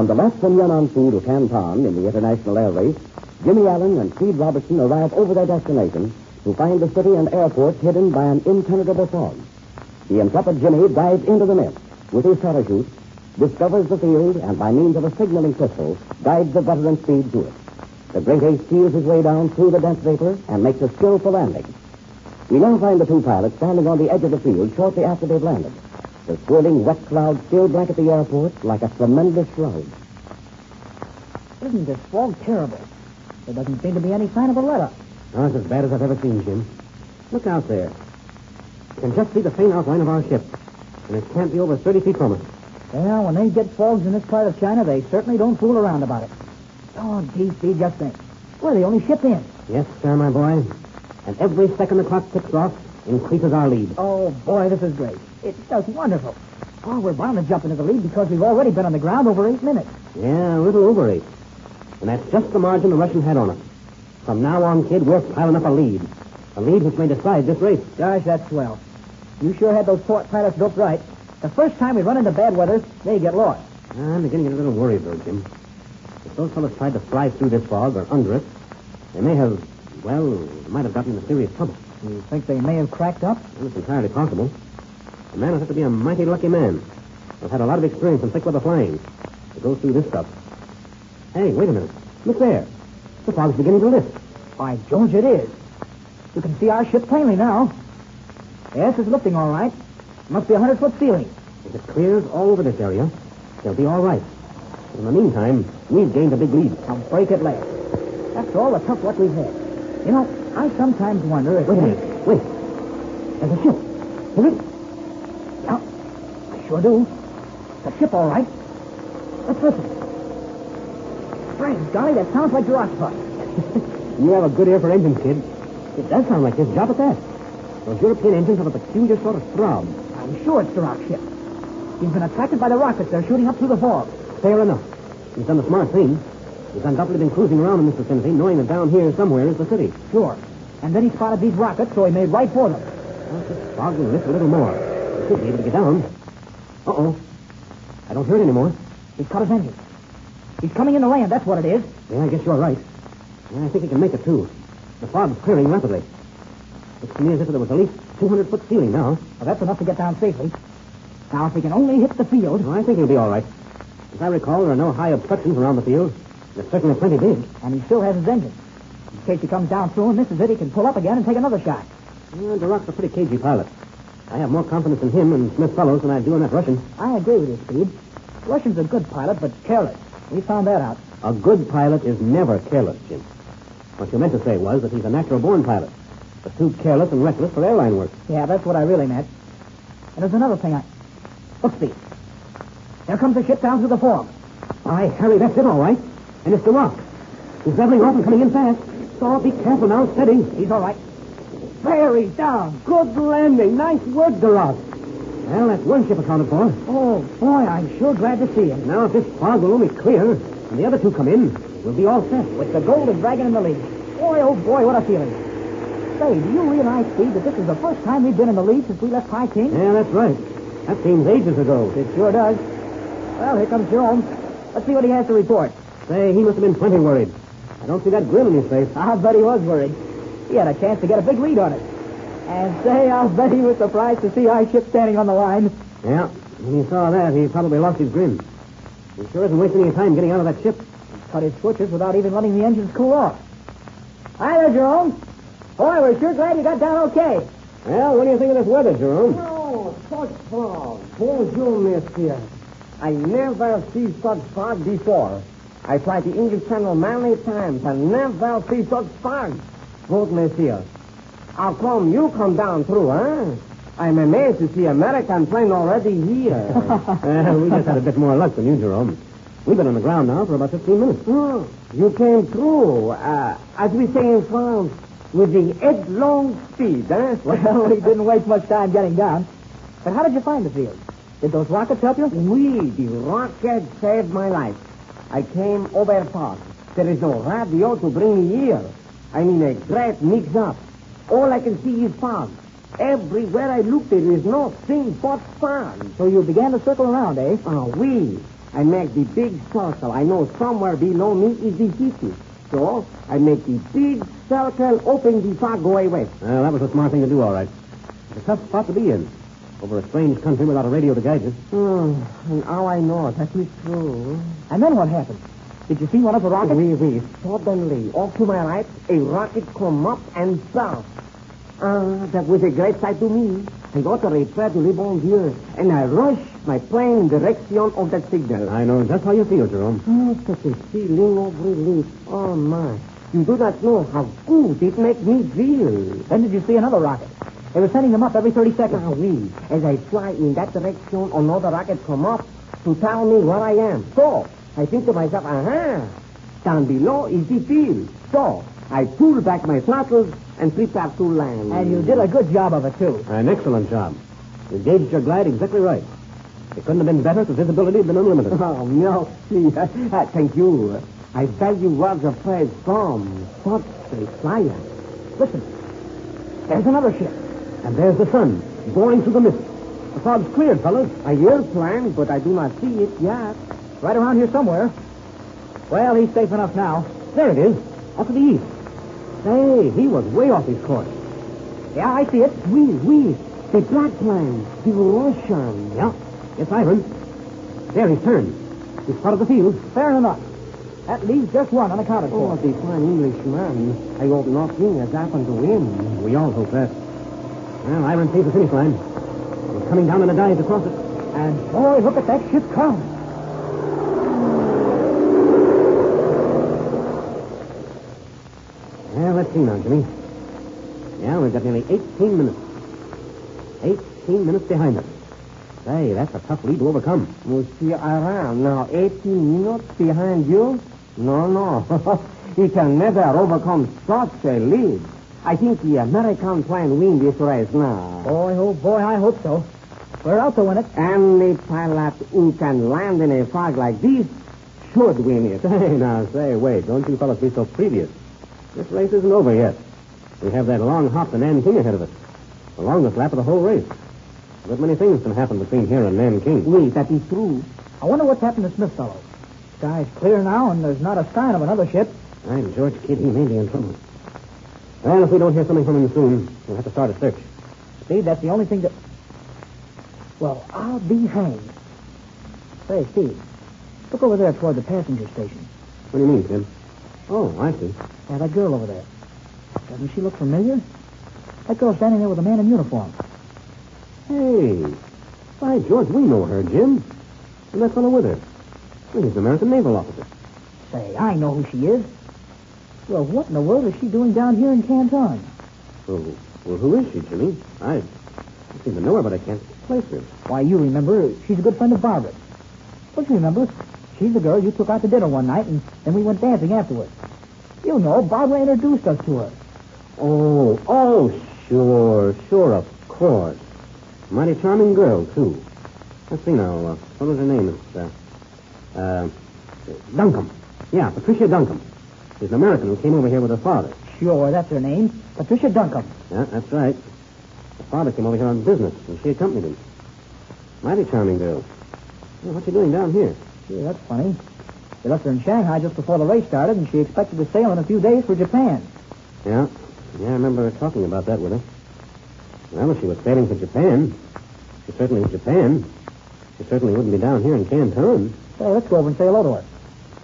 the left from Yan'an-Fu to Canton in the International Air Race, Jimmy Allen and Speed Robertson arrive over their destination to find the city and airport hidden by an impenetrable fog. The intrepid Jimmy dives into the mist with his parachute, discovers the field, and by means of a signaling pistol, guides the veteran Speed to it. The great ace feels his way down through the dense vapor and makes a skillful landing. We now find the two pilots standing on the edge of the field shortly after they've landed. The swirling wet clouds still blanket the airport like a tremendous shroud. Isn't this fog terrible? There doesn't seem to be any sign of a let-up. Oh, it's as bad as I've ever seen, Jim. Look out there. You can just see the faint outline of our ship, and it can't be over 30 feet from us. Well, when they get fogs in this part of China, they certainly don't fool around about it. Oh, gee, Speed, just think. We're the only ship in. Yes, sir, my boy. And every second the clock ticks off increases our lead. Oh, boy, this is great. It's just wonderful. Oh, we're bound to jump into the lead because we've already been on the ground over 8 minutes. Yeah, a little over 8. And that's just the margin the Russians had on us. From now on, kid, we're piling up a lead. A lead which may decide this race. Gosh, that's swell. You sure had those port pilots built right. The first time we run into bad weather, they get lost. I'm beginning to get a little worried, though, Jim. If those fellows tried to fly through this fog or under it, they may have, well, might have gotten into serious trouble. You think they may have cracked up? Well, it's entirely possible. A man will have to be a mighty lucky man. I've had a lot of experience in thick weather flying to go through this stuff. Hey, wait a minute. Look there. The fog's beginning to lift. By George, it is. You can see our ship plainly now. Yes, it's lifting all right. Must be a 100-foot ceiling. If it clears all over this area, they'll be all right. In the meantime, we've gained a big lead. I'll break at last. After all the tough luck we've had. You know, I sometimes wonder if... Wait a minute. Wait. There's a ship. Is it? Yeah, I sure do. It's a ship, all right. Let's listen. Frank, golly, that sounds like your octopus. You have a good ear for engines, kid. It does sound like this job at that. Those European engines have a peculiar sort of throb. I'm sure it's the rock ship. He's been attracted by the rockets they're shooting up through the fog. Fair enough. He's done the smart thing. He's undoubtedly been cruising around in this vicinity, knowing that down here somewhere is the city. Sure. And then he spotted these rockets, so he made right for them. Well, if this fog will lift a little more, he should be able to get down. Uh-oh. I don't hear it anymore. He's cut his engine. He's coming in to land, that's what it is. Yeah, I guess you're right. Yeah, I think he can make it, too. The fog's clearing rapidly. Looks to me as if there was at least 200-foot ceiling now. Well, that's enough to get down safely. Now, if he can only hit the field... Well, I think he'll be all right. As I recall, there are no high obstructions around the field. They're certainly plenty big. And he still has his engine. In case he comes down through and misses it, he can pull up again and take another shot. Durock's a pretty cagey pilot. I have more confidence in him and Smith Fellows than I do in that Russian. I agree with you, Speed. Russian's a good pilot, but careless. We found that out. A good pilot is never careless, Jim. What you meant to say was that he's a natural-born pilot, but too careless and reckless for airline work. Yeah, that's what I really meant. And there's another thing Look, Speed. There comes a ship down through the fog. Why, Harry, that's it, all right. And it's Durock. He's leveling off and coming in fast. So be careful now, steady. He's all right. There, he's down. Good landing. Nice work, Durock. Well, that's one ship accounted for. Oh, boy, I'm sure glad to see him. Now, if this fog will only clear and the other two come in, we'll be all set. With the Golden Dragon in the lead. Boy, oh, boy, what a feeling. Say, do you realize, Speed, that this is the first time we've been in the lead since we left Peking? Yeah, that's right. That seems ages ago. It sure does. Well, here comes Jerome. Let's see what he has to report. Say, he must have been plenty worried. I don't see that grin on his face. I'll bet he was worried. He had a chance to get a big lead on it. And say, I'll bet he was surprised to see our ship standing on the line. Yeah, when he saw that, he probably lost his grin. He sure isn't wasting any time getting out of that ship. He cut his switches without even letting the engines cool off. Hi there, Jerome. Boy, we're sure glad you got down okay. Well, what do you think of this weather, Jerome? Oh, such fog. Bonjour, monsieur. I never see such fog before. I tried the English Channel many times and never see such fog. Good, monsieur. How come you come down through, huh? I'm amazed to see American plane already here. We just had a bit more luck than you, Jerome. We've been on the ground now for about 15 minutes. Oh, you came through, as we say in France, with the headlong speed, huh? Well, we didn't waste much time getting down. But how did you find the field? Did those rockets help you? Oui, the rocket saved my life. I came over fast. There is no radio to bring me here. I mean, a great mix-up. All I can see is fog. Everywhere I look, there is nothing but fog. So you began to circle around, eh? Oh, oui. I make the big circle. I know somewhere below me is the city. So I make the big circle, open the fog, go away west. Well, that was a smart thing to do, all right. It's a tough spot to be in. Over a strange country without a radio to guide you. And now I know that is true. And then what happened? Did you see one of the rockets? Oui. Suddenly, off to my right, a rocket come up and south. That was a great sight to me. I got a repair to live on here, and I rushed my plane in direction of that signal. I know just how you feel, Jerome. Such a feeling of relief. Oh, my. You do not know how good it makes me feel. Then did you see another rocket? They were sending them up every 30 seconds. Oui. As I fly in that direction, another rocket come up to tell me where I am. So, I think to myself, down below is the field. So, I pull back my throttles and prepare to land. And you did a good job of it, too. An excellent job. You gauged your glide exactly right. It couldn't have been better if the visibility had been unlimited. Oh, no. Thank you. I value where the phrase from. Such a flyer. Listen, there's another ship. And there's the sun, boring through the mist. The fog's cleared, fellas. A airplane, but I do not see it yet. Right around here somewhere. Well, he's safe enough now. There it is, off to the east. Say, he was way off his course. Yeah, I see it. Oui. The black plane. The Russian. Yeah, it's Ivan. There, he's turned. He's spotted the field. Fair enough. That leaves just one unaccounted Oh, for. the fine Englishman. I hope nothing has happened to him. We all hope that. Well, Ivan sees the finish line. He's coming down on a dive to cross it. And, boy, look at that ship come. Well, let's see now, Jimmy. Yeah, we've got nearly 18 minutes. 18 minutes behind us. Say, that's a tough lead to overcome. Monsieur Aram, now 18 minutes behind you? No. He can never overcome such a lead. I think the American plane win this race now. Boy, oh boy, I hope so. We're out to win it. Any pilot who can land in a fog like this should win it. Say, wait. Don't you fellas be so previous. This race isn't over yet. We have that long hop to Nanking ahead of us. The longest lap of the whole race. A good many things can happen between here and Nanking. Oui, that is true. I wonder what's happened to Smith fellow. Sky's clear now, and there's not a sign of another ship. I'm George Kidd. He may be in trouble. Well, if we don't hear something from him soon, we'll have to start a search. Steve, that's the only thing that... Well, I'll be hanged. Say, Steve, look over there toward the passenger station. What do you mean, Tim? Oh, I see. Yeah, that girl over there. Doesn't she look familiar? That girl standing there with a man in uniform. Hey. By George, we know her, Jim. And that fellow with her. Well, he's an American naval officer. Say, I know who she is. Well, what in the world is she doing down here in Canton? Well, who is she, Jimmy? I seem to know her, but I can't place her. Why, you remember, she's a good friend of Barbara's. Don't you remember? She's the girl you took out to dinner one night, and then we went dancing afterwards. You know, Barbara introduced us to her. Oh, sure, of course. Mighty charming girl, too. Let's see now, what was her name? It's, Duncombe. Yeah, Patricia Duncombe. She's an American who came over here with her father. Sure, that's her name. Patricia Duncombe. Yeah, that's right. Her father came over here on business, and she accompanied him. Mighty charming girl. Well, what's she doing down here? Gee, that's funny. They left her in Shanghai just before the race started, and she expected to sail in a few days for Japan. Yeah, I remember her talking about that with her. Well, if she was sailing for Japan, she certainly was Japan. She certainly wouldn't be down here in Canton. So let's go over and say hello to her.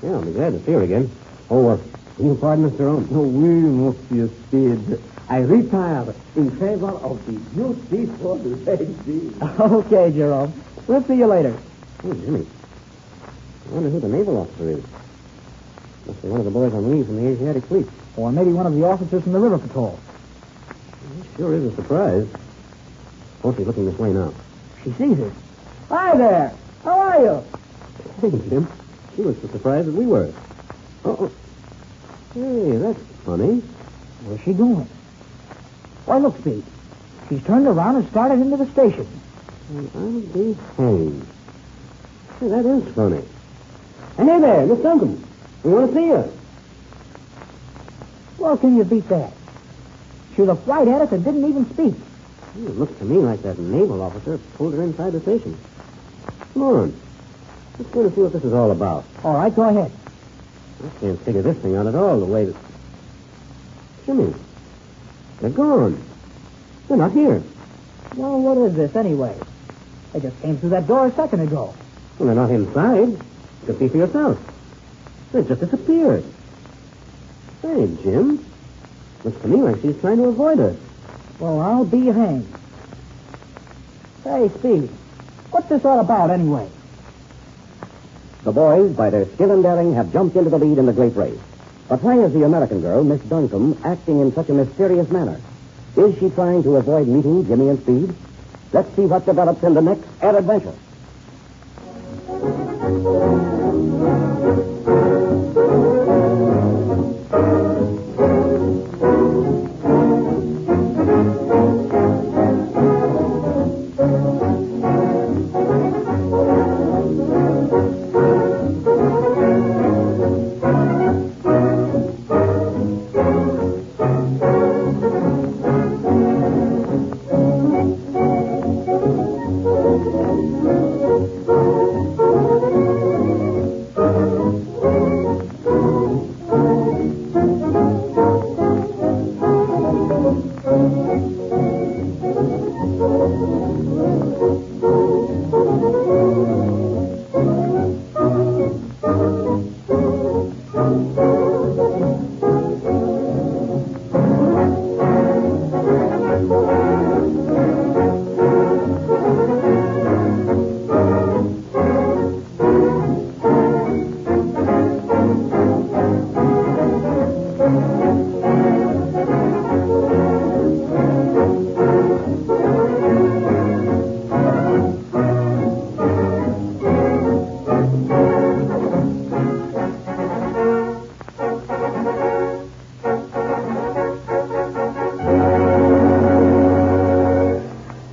Yeah, I'll be glad to see her again. Oh, you pardon, Mr. Jerome? Oh, oui, Monsieur Speed. I retire in favor of the beautiful lady. Okay, Jerome. We'll see you later. Oh, Jimmy. I wonder who the naval officer is. Must be one of the boys on leave from the Asiatic Fleet. Or maybe one of the officers from the River Patrol. It sure is a surprise. Won't be looking this way now. She sees us. Hi there. How are you? Hey, Jim. She was as surprised as we were. Oh. Hey, that's funny. Where's she going? Why, look, Speed. She's turned around and started into the station. I'll be hanged. Hey, that is funny. Hey there, Miss Duncombe. We want to see you. Well, can you beat that? She looked right at us and didn't even speak. It looks to me like that naval officer pulled her inside the station. Come on. Let's go to see what this is all about. All right, go ahead. I can't figure this thing out at all, the way that... Jimmy, they're gone. They're not here. Well, what is this, anyway? They just came through that door a second ago. Well, they're not inside. You can see for yourself. They just disappeared. Say, Jim, looks to me like she's trying to avoid us. Well, I'll be hanged. Hey, Speed, what's this all about, anyway? The boys, by their skill and daring, have jumped into the lead in the great race. But why is the American girl, Miss Duncombe, acting in such a mysterious manner? Is she trying to avoid meeting Jimmy and Speed? Let's see what develops in the next Air Adventure.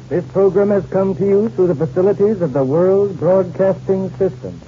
This program has come to you through the facilities of the World Broadcasting System.